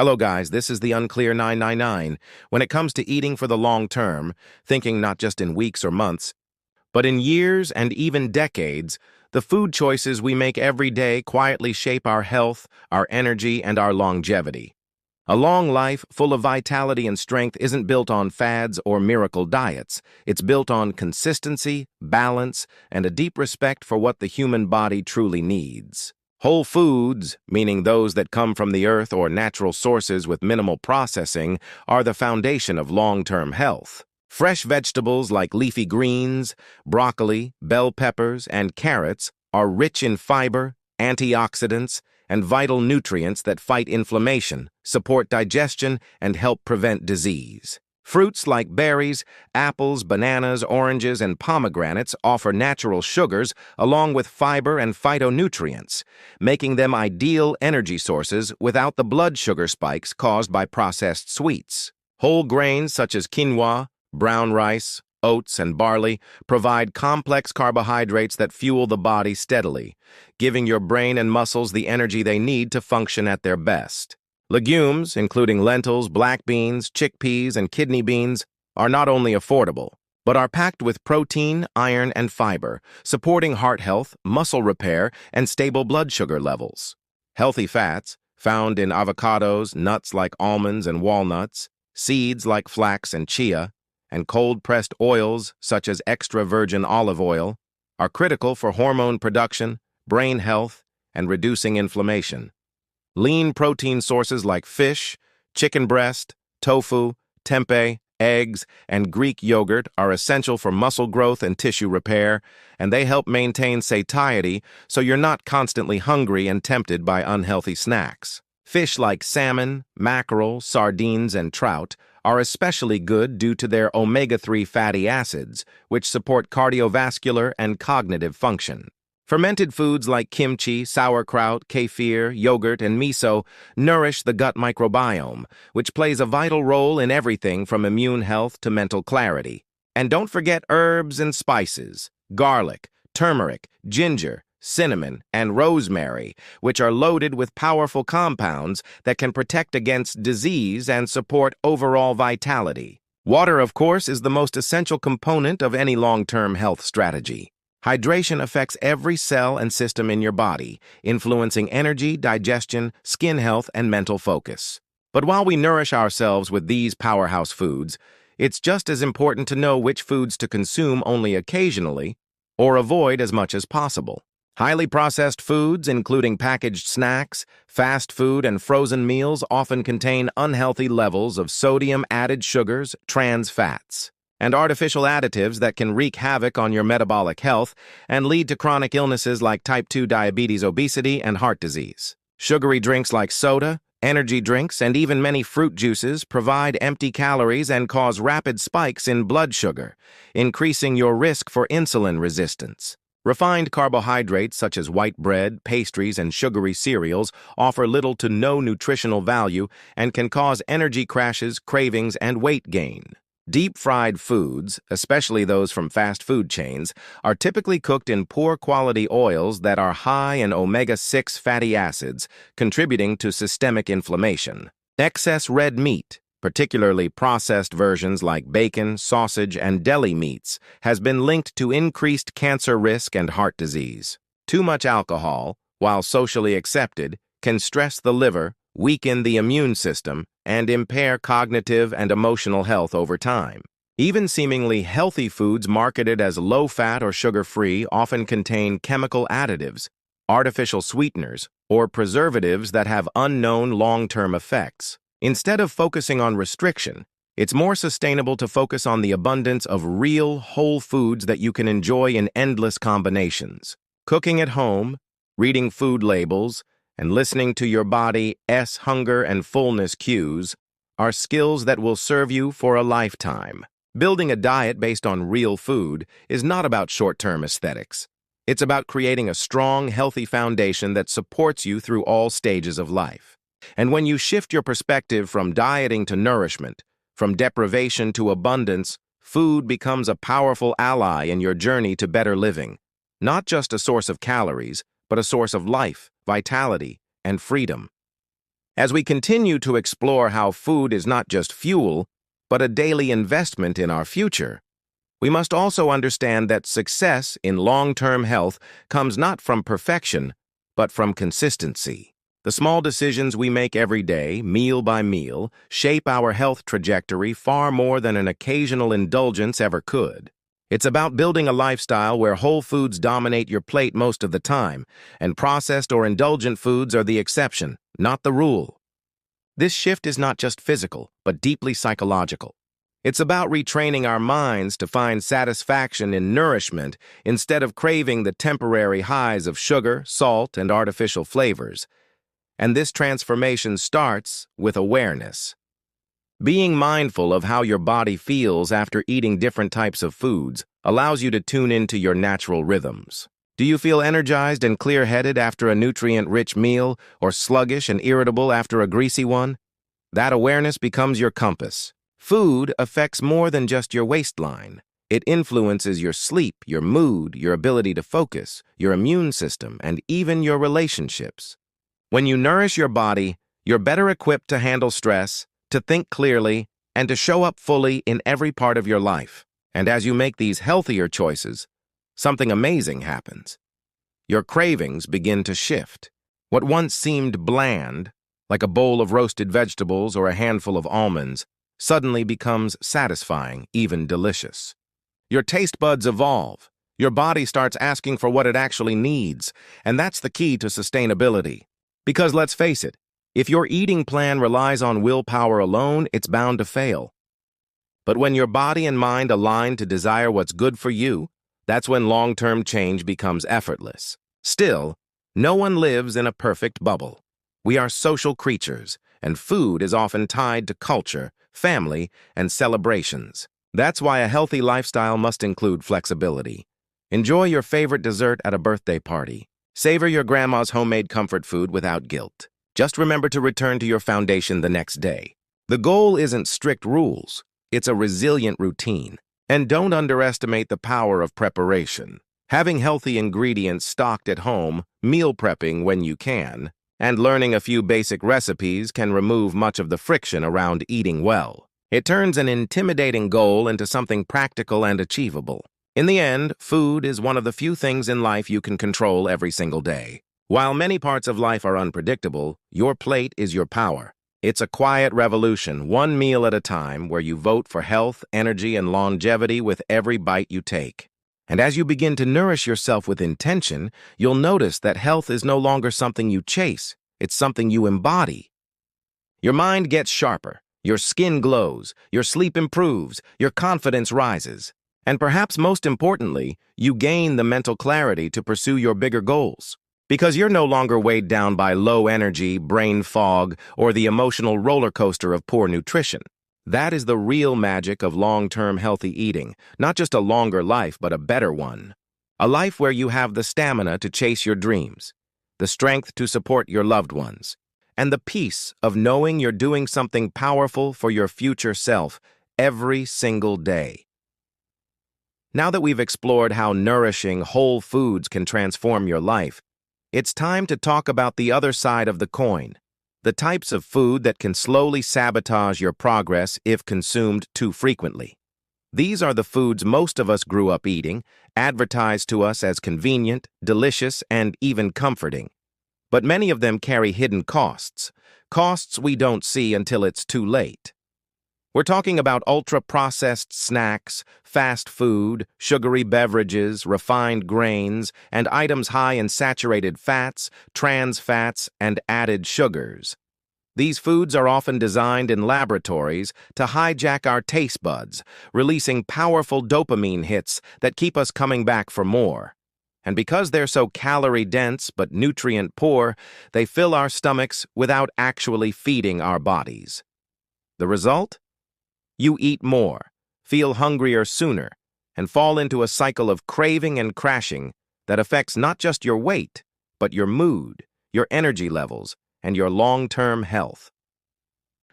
Hello guys, this is the Unclear 999. When it comes to eating for the long term, thinking not just in weeks or months, but in years and even decades, the food choices we make every day quietly shape our health, our energy, and our longevity. A long life full of vitality and strength isn't built on fads or miracle diets. It's built on consistency, balance, and a deep respect for what the human body truly needs. Whole foods, meaning those that come from the earth or natural sources with minimal processing, are the foundation of long-term health. Fresh vegetables like leafy greens, broccoli, bell peppers, and carrots are rich in fiber, antioxidants, and vital nutrients that fight inflammation, support digestion, and help prevent disease. Fruits like berries, apples, bananas, oranges, and pomegranates offer natural sugars along with fiber and phytonutrients, making them ideal energy sources without the blood sugar spikes caused by processed sweets. Whole grains such as quinoa, brown rice, oats, and barley provide complex carbohydrates that fuel the body steadily, giving your brain and muscles the energy they need to function at their best. Legumes, including lentils, black beans, chickpeas, and kidney beans, are not only affordable, but are packed with protein, iron, and fiber, supporting heart health, muscle repair, and stable blood sugar levels. Healthy fats, found in avocados, nuts like almonds and walnuts, seeds like flax and chia, and cold-pressed oils such as extra virgin olive oil, are critical for hormone production, brain health, and reducing inflammation. Lean protein sources like fish, chicken breast, tofu, tempeh, eggs, and Greek yogurt are essential for muscle growth and tissue repair, and they help maintain satiety so you're not constantly hungry and tempted by unhealthy snacks. Fish like salmon, mackerel, sardines, and trout are especially good due to their omega-3 fatty acids, which support cardiovascular and cognitive function. Fermented foods like kimchi, sauerkraut, kefir, yogurt, and miso nourish the gut microbiome, which plays a vital role in everything from immune health to mental clarity. And don't forget herbs and spices, garlic, turmeric, ginger, cinnamon, and rosemary, which are loaded with powerful compounds that can protect against disease and support overall vitality. Water, of course, is the most essential component of any long-term health strategy. Hydration affects every cell and system in your body, influencing energy, digestion, skin health, and mental focus. But while we nourish ourselves with these powerhouse foods, it's just as important to know which foods to consume only occasionally or avoid as much as possible. Highly processed foods, including packaged snacks, fast food, and frozen meals, often contain unhealthy levels of sodium, added sugars, trans fats, and artificial additives that can wreak havoc on your metabolic health and lead to chronic illnesses like type 2 diabetes, obesity, and heart disease. Sugary drinks like soda, energy drinks, and even many fruit juices provide empty calories and cause rapid spikes in blood sugar, increasing your risk for insulin resistance. Refined carbohydrates such as white bread, pastries, and sugary cereals offer little to no nutritional value and can cause energy crashes, cravings, and weight gain. Deep-fried foods, especially those from fast food chains, are typically cooked in poor-quality oils that are high in omega-6 fatty acids, contributing to systemic inflammation. Excess red meat, particularly processed versions like bacon, sausage, and deli meats, has been linked to increased cancer risk and heart disease. Too much alcohol, while socially accepted, can stress the liver, weaken the immune system, and impair cognitive and emotional health over time. Even seemingly healthy foods marketed as low-fat or sugar-free often contain chemical additives, artificial sweeteners, or preservatives that have unknown long-term effects. Instead of focusing on restriction, it's more sustainable to focus on the abundance of real, whole foods that you can enjoy in endless combinations. Cooking at home, reading food labels, and listening to your body's hunger and fullness cues are skills that will serve you for a lifetime. Building a diet based on real food is not about short-term aesthetics. It's about creating a strong, healthy foundation that supports you through all stages of life. And when you shift your perspective from dieting to nourishment, from deprivation to abundance, food becomes a powerful ally in your journey to better living. Not just a source of calories, but a source of life, vitality, and freedom. As we continue to explore how food is not just fuel, but a daily investment in our future, we must also understand that success in long-term health comes not from perfection, but from consistency. The small decisions we make every day, meal by meal, shape our health trajectory far more than an occasional indulgence ever could. It's about building a lifestyle where whole foods dominate your plate most of the time, and processed or indulgent foods are the exception, not the rule. This shift is not just physical, but deeply psychological. It's about retraining our minds to find satisfaction in nourishment instead of craving the temporary highs of sugar, salt, and artificial flavors. And this transformation starts with awareness. Being mindful of how your body feels after eating different types of foods allows you to tune into your natural rhythms. Do you feel energized and clear-headed after a nutrient-rich meal or sluggish and irritable after a greasy one? That awareness becomes your compass. Food affects more than just your waistline. It influences your sleep, your mood, your ability to focus, your immune system, and even your relationships. When you nourish your body, you're better equipped to handle stress, to think clearly, and to show up fully in every part of your life. And as you make these healthier choices, something amazing happens. Your cravings begin to shift. What once seemed bland, like a bowl of roasted vegetables or a handful of almonds, suddenly becomes satisfying, even delicious. Your taste buds evolve. Your body starts asking for what it actually needs, and that's the key to sustainability. Because let's face it, if your eating plan relies on willpower alone, it's bound to fail. But when your body and mind align to desire what's good for you, that's when long-term change becomes effortless. Still, no one lives in a perfect bubble. We are social creatures, and food is often tied to culture, family, and celebrations. That's why a healthy lifestyle must include flexibility. Enjoy your favorite dessert at a birthday party. Savor your grandma's homemade comfort food without guilt. Just remember to return to your foundation the next day. The goal isn't strict rules, it's a resilient routine. And don't underestimate the power of preparation. Having healthy ingredients stocked at home, meal prepping when you can, and learning a few basic recipes can remove much of the friction around eating well. It turns an intimidating goal into something practical and achievable. In the end, food is one of the few things in life you can control every single day. While many parts of life are unpredictable, your plate is your power. It's a quiet revolution, one meal at a time, where you vote for health, energy, and longevity with every bite you take. And as you begin to nourish yourself with intention, you'll notice that health is no longer something you chase, it's something you embody. Your mind gets sharper, your skin glows, your sleep improves, your confidence rises. And perhaps most importantly, you gain the mental clarity to pursue your bigger goals. Because you're no longer weighed down by low energy, brain fog, or the emotional roller coaster of poor nutrition. That is the real magic of long-term healthy eating, not just a longer life, but a better one. A life where you have the stamina to chase your dreams, the strength to support your loved ones, and the peace of knowing you're doing something powerful for your future self every single day. Now that we've explored how nourishing whole foods can transform your life, it's time to talk about the other side of the coin, the types of food that can slowly sabotage your progress if consumed too frequently. These are the foods most of us grew up eating, advertised to us as convenient, delicious, and even comforting. But many of them carry hidden costs, costs we don't see until it's too late. We're talking about ultra-processed snacks, fast food, sugary beverages, refined grains, and items high in saturated fats, trans fats, and added sugars. These foods are often designed in laboratories to hijack our taste buds, releasing powerful dopamine hits that keep us coming back for more. And because they're so calorie-dense but nutrient-poor, they fill our stomachs without actually feeding our bodies. The result? You eat more, feel hungrier sooner, and fall into a cycle of craving and crashing that affects not just your weight, but your mood, your energy levels, and your long-term health.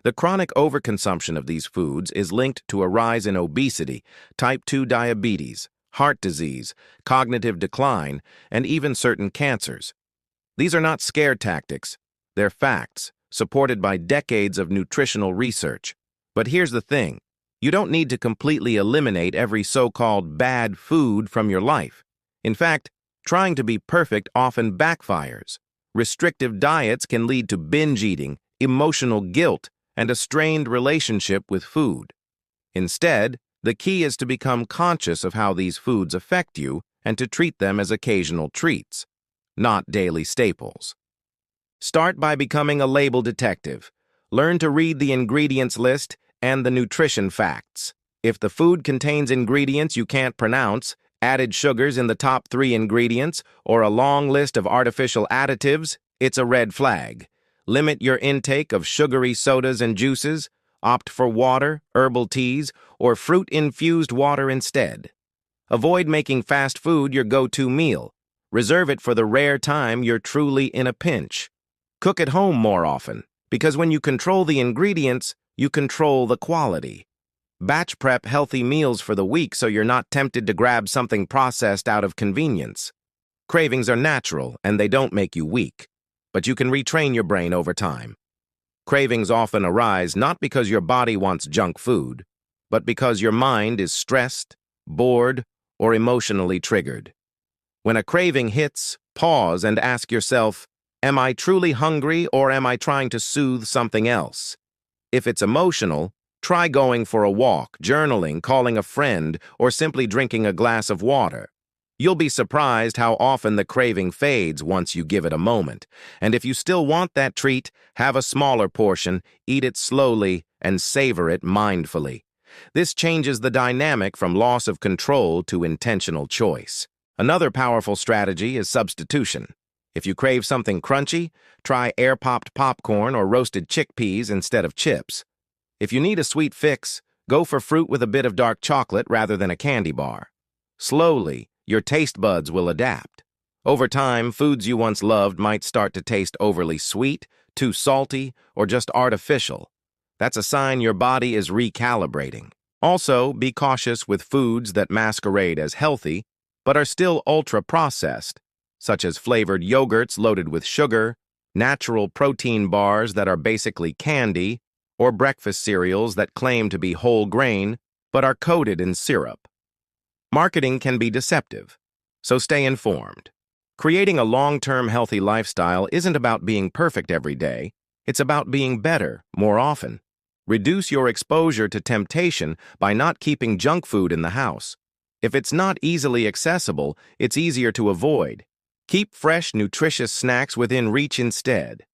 The chronic overconsumption of these foods is linked to a rise in obesity, type 2 diabetes, heart disease, cognitive decline, and even certain cancers. These are not scare tactics, they're facts, supported by decades of nutritional research. But here's the thing. You don't need to completely eliminate every so-called bad food from your life. In fact, trying to be perfect often backfires. Restrictive diets can lead to binge eating, emotional guilt, and a strained relationship with food. Instead, the key is to become conscious of how these foods affect you and to treat them as occasional treats, not daily staples. Start by becoming a label detective. Learn to read the ingredients list and the nutrition facts. If the food contains ingredients you can't pronounce, added sugars in the top 3 ingredients, or a long list of artificial additives, it's a red flag. Limit your intake of sugary sodas and juices. Opt for water, herbal teas, or fruit-infused water instead. Avoid making fast food your go-to meal. Reserve it for the rare time you're truly in a pinch. Cook at home more often, because when you control the ingredients, you control the quality. Batch prep healthy meals for the week so you're not tempted to grab something processed out of convenience. Cravings are natural and they don't make you weak, but you can retrain your brain over time. Cravings often arise not because your body wants junk food, but because your mind is stressed, bored, or emotionally triggered. When a craving hits, pause and ask yourself, am I truly hungry or am I trying to soothe something else? If it's emotional, try going for a walk, journaling, calling a friend, or simply drinking a glass of water. You'll be surprised how often the craving fades once you give it a moment. And if you still want that treat, have a smaller portion, eat it slowly, and savor it mindfully. This changes the dynamic from loss of control to intentional choice. Another powerful strategy is substitution. If you crave something crunchy, try air-popped popcorn or roasted chickpeas instead of chips. If you need a sweet fix, go for fruit with a bit of dark chocolate rather than a candy bar. Slowly, your taste buds will adapt. Over time, foods you once loved might start to taste overly sweet, too salty, or just artificial. That's a sign your body is recalibrating. Also, be cautious with foods that masquerade as healthy, but are still ultra-processed, such as flavored yogurts loaded with sugar, natural protein bars that are basically candy, or breakfast cereals that claim to be whole grain, but are coated in syrup. Marketing can be deceptive, so stay informed. Creating a long-term healthy lifestyle isn't about being perfect every day, it's about being better more often. Reduce your exposure to temptation by not keeping junk food in the house. If it's not easily accessible, it's easier to avoid. Keep fresh, nutritious snacks within reach instead.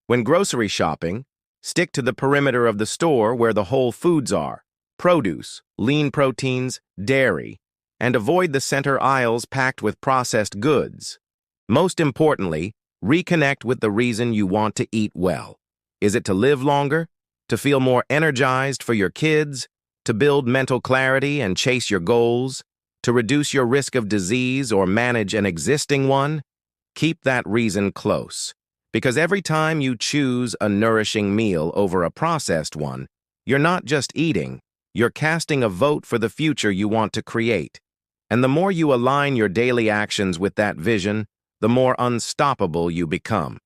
When grocery shopping, stick to the perimeter of the store where the whole foods are, produce, lean proteins, dairy, and avoid the center aisles packed with processed goods. Most importantly, reconnect with the reason you want to eat well. Is it to live longer? To feel more energized for your kids? To build mental clarity and chase your goals? To reduce your risk of disease or manage an existing one? Keep that reason close, because every time you choose a nourishing meal over a processed one, you're not just eating, you're casting a vote for the future you want to create. And the more you align your daily actions with that vision, the more unstoppable you become.